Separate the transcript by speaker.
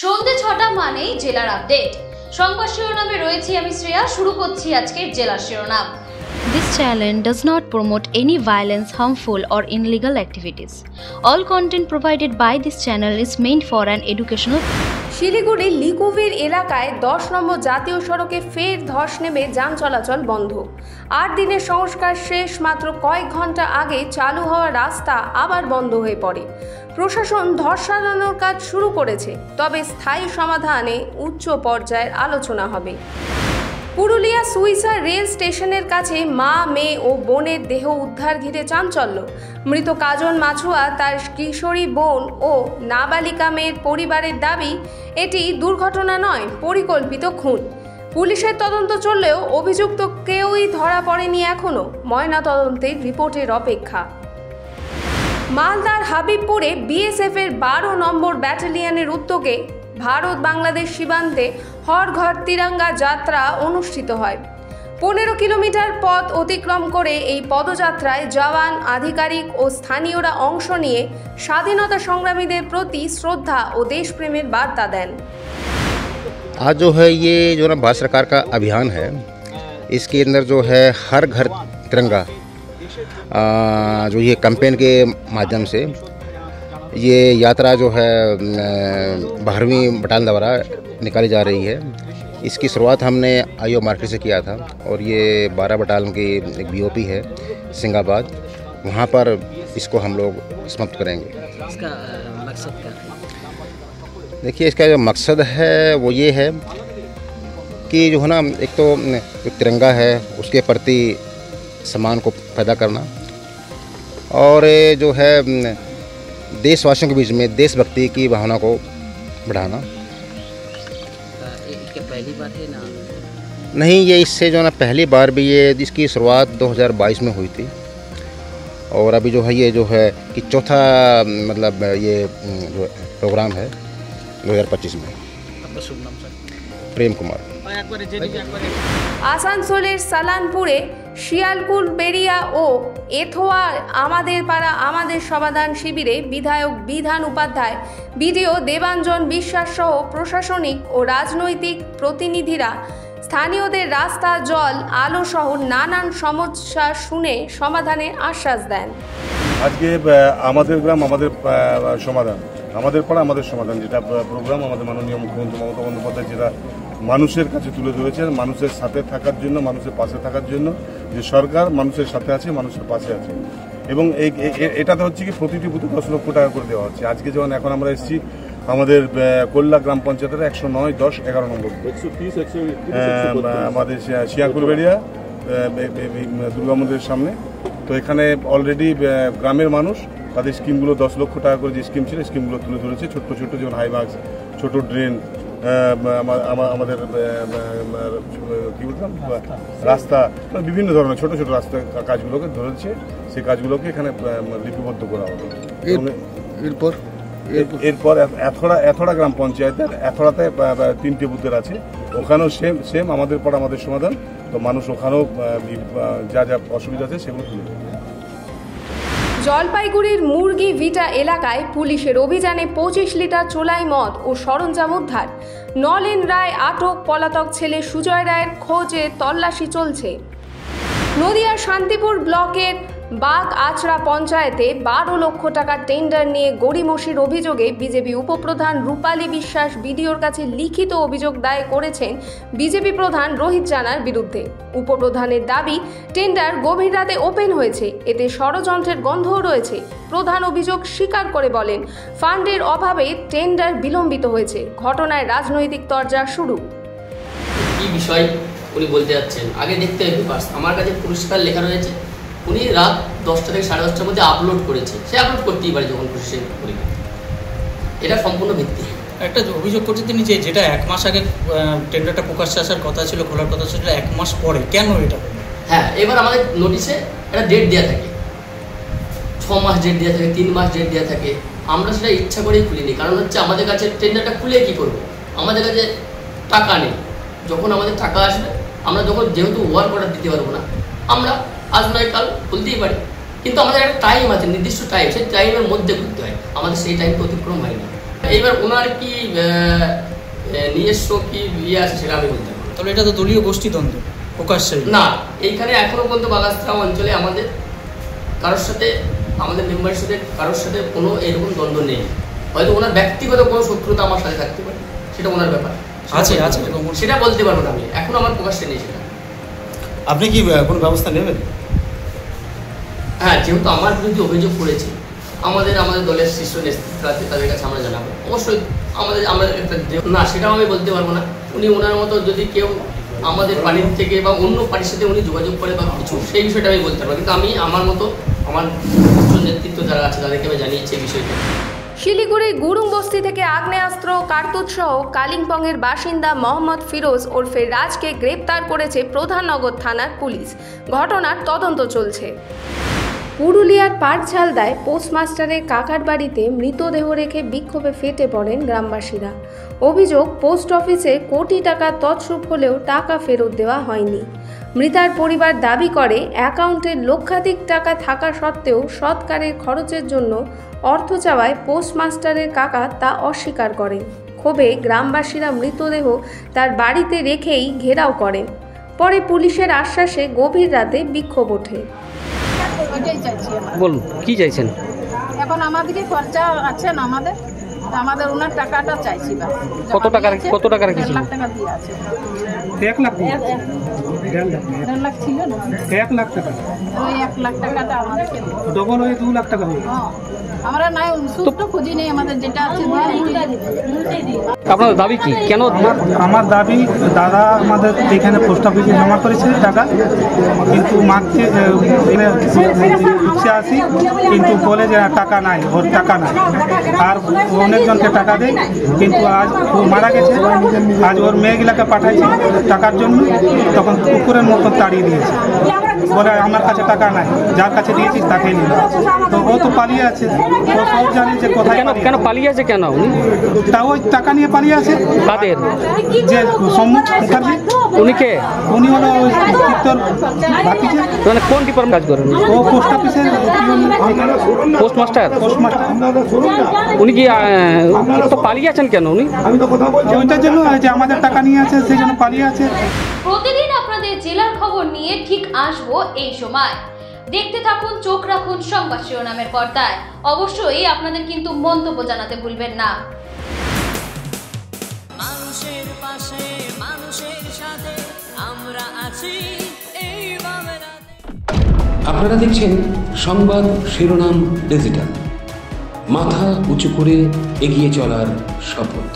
Speaker 1: সন্ধ্যে ৬টা মানেই জেলার আপডেট। সংবাদ শিরোনামে রয়েছি আমি শ্রেয়া। শুরু করছি আজকের জেলার শিরোনাম। This channel does not promote any violence, harmful or illegal activities. All content provided by this channel is meant for an educational.
Speaker 2: শিলিগুড়ির লিকুভির এলাকায় 10 নম্বর জাতীয় সড়কে ফের ধস নেমে যান চলাচল বন্ধ। 8 দিনের সংস্কার শেষ, মাত্র কয়েক ঘন্টা আগে চালু হওয়া রাস্তা আবার বন্ধ হয়ে পড়ে। প্রশাসন ধস সারানোর কাজ শুরু করেছে, তবে স্থায়ী সমাধানে উচ্চ পর্যায়ের আলোচনা হবে। পুরুলিয়া সুইসা রেল স্টেশনের কাছে মা, মেয়ে ও বোনের দেহ উদ্ধার ঘিরে চাঞ্চল্য। মৃত কাজন মাছুয়া, তার কিশোরী বোন ও নাবালিকা মেয়ের পরিবারের দাবি এটি দুর্ঘটনা নয়, পরিকল্পিত খুন। পুলিশের তদন্ত চললেও অভিযুক্ত কেউই ধরা পড়েনি এখনও। ময়নাতদন্তের রিপোর্টের অপেক্ষা। মালদার হাবিবপুরে বিএসএফের 12 নম্বর ব্যাটালিয়নের উদ্যোগে ভারত বাংলাদেশ সীমান্তে হর ঘর তিরঙ্গা যাত্রা অনুষ্ঠিত হয়। 15 কিলোমিটার পথ অতিক্রম করে এই পদযাত্রায় জওয়ান, আধিকারিক ও স্থানীয়রা অংশ নিয়ে স্বাধীনতা সংগ্রামীদের প্রতি শ্রদ্ধা ও দেশপ্রেমের বার্তা দেন।
Speaker 3: आज जो है ये जो ना भारत सरकार का अभियान है, इसके अंदर जो है हर घर तिरंगा जो ये कैंपेन के माध्यम से ये यात्रा जो है 12वीं बटालियन द्वारा निकाली जा रही है। इसकी शुरुआत हमने आईओ मार्केट से किया था और ये 12 बटालियन की एक बीओपी है सिंगाबाद, वहाँ पर इसको हम लोग समाप्त करेंगे।
Speaker 4: इसका मकसद क्या है?
Speaker 3: देखिए, इसका जो मकसद है वो ये है कि जो है ना, एक तो जो तिरंगा है उसके प्रति सम्मान को पैदा करना और जो है देशवासियों के बीच में देशभक्ति की भावना को बढ़ाना।
Speaker 4: ये पहली बार है ना?
Speaker 3: नहीं, ये इससे जो ना पहली बार भी ये इसकी शुरुआत 2022 में हुई थी और अभी जो है ये जो है कि चौथा मतलब ये जो प्रोग्राम है 2025 में।
Speaker 4: आपका शुभ नाम सर?
Speaker 3: प्रेम कुमार।
Speaker 2: আসানসোলের সালানপুরে শিয়ালকুল বেরিয়া ও এথোয়া আমাদের পাড়া আমাদের সমাধান শিবিরে বিধায়ক বিধান উপাধ্যায়, বিডিও দেবাঞ্জন বিশ্বাস সহ প্রশাসনিক ও রাজনৈতিক প্রতিনিধিরা স্থানীয়দের রাস্তা, জল, আলো সহ নানান সমস্যা শুনে সমাধানের আশ্বাস দেন।
Speaker 5: আজকে আমাদের গ্রাম আমাদের সমাধান, আমাদের পাড়া আমাদের সমাধান, যেটা প্রোগ্রাম আমাদের মাননীয় মুখ্যমন্ত্রী মমতা বন্দ্যোপাধ্যায় যেটা মানুষের কাছে তুলে ধরেছেন, মানুষের সাথে থাকার জন্য, মানুষের পাশে থাকার জন্য, যে সরকার মানুষের সাথে আছে, মানুষের পাশে আছে। এবং এটাতে হচ্ছে কি প্রতিটি বুথে 10 লক্ষ টাকা করে দেওয়া হচ্ছে। আজকে যেমন এখন আমরা এসেছি আমাদের কল্লা গ্রাম পঞ্চায়েতের 109, 10, 11 নম্বর আমাদের শিয়াকুলবেড়িয়া দুর্গা মন্দিরের সামনে। তো এখানে অলরেডি গ্রামের মানুষ তাদের স্কিমগুলো 10 লক্ষ টাকা করে যে স্কিম ছিল স্কিমগুলো তুলে ধরেছে। ছোট্ট ছোট্ট যেমন হাইবাক্স, ছোট ড্রেন, আমাদের কি বলতাম রাস্তা, বিভিন্ন ধরনের ছোট ছোট রাস্তা কাজগুলোকে ধরেছে। সেই কাজগুলোকে এখানে লিপিবদ্ধ করা হবে। এরপর এথড়া গ্রাম পঞ্চায়েতের এথড়াতে 3টে বুথের আছে, ওখানেও সেম আমাদের পর আমাদের সমাধান। তো মানুষ ওখানেও যা যা অসুবিধা আছে সেগুলো তুলে দেবে।
Speaker 2: জলপাইগুড়ির মুরগি ভিটা এলাকায় পুলিশের অভিযানে 25 লিটার চোলাই মদ ও সরঞ্জাম উদ্ধার। নলেন রায় আটক, পলাতক ছেলে সুজয় রায়ের খোঁজে তল্লাশি চলছে। নদিয়ার শান্তিপুর ব্লকের বাগ আচড়া পঞ্চায়েতে 12 লক্ষ টাকার টেন্ডার নিয়ে গড়িমসির অভিযোগে বিজেপি উপপ্রধান রূপালী বিশ্বাস বিডিওর কাছে লিখিত অভিযোগ দায়ের করেছেন বিজেপি প্রধান রোহিত জানার বিরুদ্ধে। উপপ্রধানের দাবি, টেন্ডার গভীর রাতে ওপেন হয়েছে, এতে ষড়যন্ত্রের গন্ধও রয়েছে। প্রধান অভিযোগ স্বীকার করে বলেন, ফান্ডের অভাবে টেন্ডার বিলম্বিত হয়েছে। ঘটনায় রাজনৈতিক তরজা শুরু।
Speaker 6: কি বিষয় উনি বলতে যাচ্ছেন আগে দেখতে হবে। আমার কাছে পুরস্কার লেখা রয়েছে, উনি রাত 10টা থেকে 10:30টার মধ্যে আপলোড করেছে। সে আপলোড করতেই পারে যখন খুশি পরিমাণ। এটা সম্পূর্ণ ভিত্তি।
Speaker 4: একটা অভিযোগ করছে তিনি যেটা 1 মাস আগে টেন্ডারটা প্রকাশ্যে আসার কথা ছিল, খোলার কথা ছিল, 1 মাস পরে কেন এটা?
Speaker 6: হ্যাঁ, এবার আমাদের নোটিশে একটা ডেট দেওয়া থাকে, 6 মাস ডেট দেওয়া থাকে, 3 মাস ডেট দেওয়া থাকে। আমরা সেটা ইচ্ছা করেই খুলিনি, কারণ হচ্ছে আমাদের কাছে টেন্ডারটা খুলে কী করবো, আমাদের কাছে টাকা নেই। যখন আমাদের টাকা আসবে, আমরা যখন যেহেতু ওয়ার্ক অর্ডার দিতে পারবো না, আমরা আজ নয় কাল খুলতেই পারি, কিন্তু আমাদের একটা টাইম আছে, নির্দিষ্ট টাইম, সেই টাইমের মধ্যে খুলতে হয়। আমাদের সেই টাইমটা অতিক্রম হয় না। এইবার ওনার কি নিজস্ব কি ইয়ে আছে সেটা আমি বলতে পারবো।
Speaker 4: তাহলে এটা তো দলীয় গোষ্ঠীদ্বন্দ্ব প্রকাশ্যে
Speaker 6: না, এইখানে এখনো পর্যন্ত বাগাস্ত্রা অঞ্চলে আমাদের কারোর সাথে, আমাদের মেম্বারের সাথে কারোর সাথে কোনো এরকম দ্বন্দ্ব নেই। হয়তো ওনার ব্যক্তিগত কোনো শত্রুতা আমার সাথে থাকতে পারে, সেটা ওনার ব্যাপার
Speaker 4: আছে,
Speaker 6: সেটা বলতে পারবো না আমি, এখন আমার প্রকাশ্যে নেই সেটা।
Speaker 7: আপনি কি কোনো ব্যবস্থা নেবেন?
Speaker 6: হ্যাঁ, যেহেতু আমার বিরুদ্ধে অভিযোগ করেছে, আমাদের দলের শীর্ষ নেতৃত্ব আছে, তাদের কাছে আমরা জানাবো অবশ্যই। আমরা একটা না, সেটাও আমি বলতে পারবো না। উনি ওনার মতো যদি কেউ আমাদের পার্টির থেকে বা অন্য পার্টির সাথে উনি যোগাযোগ করে বা কিছু, সেই বিষয়টা আমি বলতে পারবো, কিন্তু আমি আমার মতো আমার নেতৃত্ব যারা আছে তাদেরকে আমি জানিয়েছি এই বিষয়টা।
Speaker 2: শিলিগুড়ির গুরুং বস্তি থেকে আগ্নেয়াস্ত্র কার্তুজসহ কালিম্পংয়ের বাসিন্দা মোহাম্মদ ফিরোজ ওরফে রাজকে গ্রেপ্তার করেছে প্রধাননগর থানার পুলিশ। ঘটনার তদন্ত চলছে। পুরুলিয়ার পাটঝালদায় পোস্টমাস্টারের কাকার বাড়িতে মৃতদেহ রেখে বিক্ষোভে ফেটে পড়েন গ্রামবাসীরা। অভিযোগ, পোস্ট অফিসে কোটি টাকা তছরূপ হলেও টাকা ফেরত দেওয়া হয়নি। মৃতার পরিবার দাবি করে অ্যাকাউন্টে লক্ষাধিক টাকা থাকা সত্ত্বেও সৎকারের খরচের জন্য অর্থ চাওয়ায় পোস্টমাস্টারের কাকা তা অস্বীকার করেন। ক্ষোভে গ্রামবাসীরা মৃতদেহ তার বাড়িতে রেখেই ঘেরাও করেন। পরে পুলিশের আশ্বাসে গভীর রাতে বিক্ষোভ ওঠে।
Speaker 8: বলুন, কি চাইছেন?
Speaker 9: এখন আমাদেরকে খরচা আছে না, আমাদের ওনার টাকাটা চাইছি।
Speaker 8: কত টাকার কি ছিল?
Speaker 9: 1 লাখ টাকা দিয়ে আছে।
Speaker 10: 1 লাখ?
Speaker 9: 1.5 লাখ ছিল না?
Speaker 10: 1 লাখ টাকা?
Speaker 9: ওই 1 লাখ টাকাটা আমাদেরকে
Speaker 10: ডবল হয়ে 2 লাখ টাকা হয়ে।
Speaker 9: আমরা নাই সুস্থ খুঁজি নেই, আমাদের যেটা আছে
Speaker 8: আপনার দাবি কি? কেন?
Speaker 10: আমার দাবি, দাদা আমাদের এখানে পোস্ট অফিসে জমা করেছে টাকা, কিন্তু মাকে ইচ্ছে আসি, কিন্তু বলে যে টাকা নাই, ওর টাকা নাই। আর অনেকজনকে টাকা দেয়, কিন্তু আজ ও মারা গেছে, আজ ওর মেয়েগুলাকে পাঠাইছে টাকার জন্য, তখন কুকুরের মতো তাড়িয়ে দিয়েছে, বলে আমার কাছে টাকা নাই, যার কাছে দিয়েছিস তাকে নিয়ে। তো ও তো পালিয়ে আছে, ও সব জানে যে কোথায়।
Speaker 8: কেন পালিয়ে আছে? কেন উনি?
Speaker 10: তা ওই টাকা নিয়ে পালিয়ে আছে।
Speaker 8: কাদের?
Speaker 10: যে সম্মুখ মুখার্জি।
Speaker 8: উনি কে?
Speaker 10: উনি হলো উত্তর ভাতিজা।
Speaker 8: মানে কোন ডিপার্টমেন্ট কাজ করেন?
Speaker 10: ও পোস্ট অফিসের
Speaker 8: পোস্টমাস্টার। উনি কি তো পালিয়ে আছেন কেন উনি?
Speaker 10: ওইটার জন্য যে আমাদের টাকা নিয়ে আছে, সেই জন্য পালিয়ে আছে।
Speaker 1: প্রতিদিন আপনাদের জেলার খবর নিয়ে ঠিক আসবো এই সময়। দেখতে থাকুন, চোখ রাখুন সংবাদ শিরোনামের পর্দায়। অবশ্যই আপনাদের কিন্তু মন্তব্য জানাতে ভুলবেন না।
Speaker 11: মানুষের পাশে, মানুষের সাথে আমরা আছি এই বাংলাতে।
Speaker 12: আপনারা দেখছেন সংবাদ শিরোনাম ডিজিটাল, মাথা উঁচু করে এগিয়ে চলার শপথ।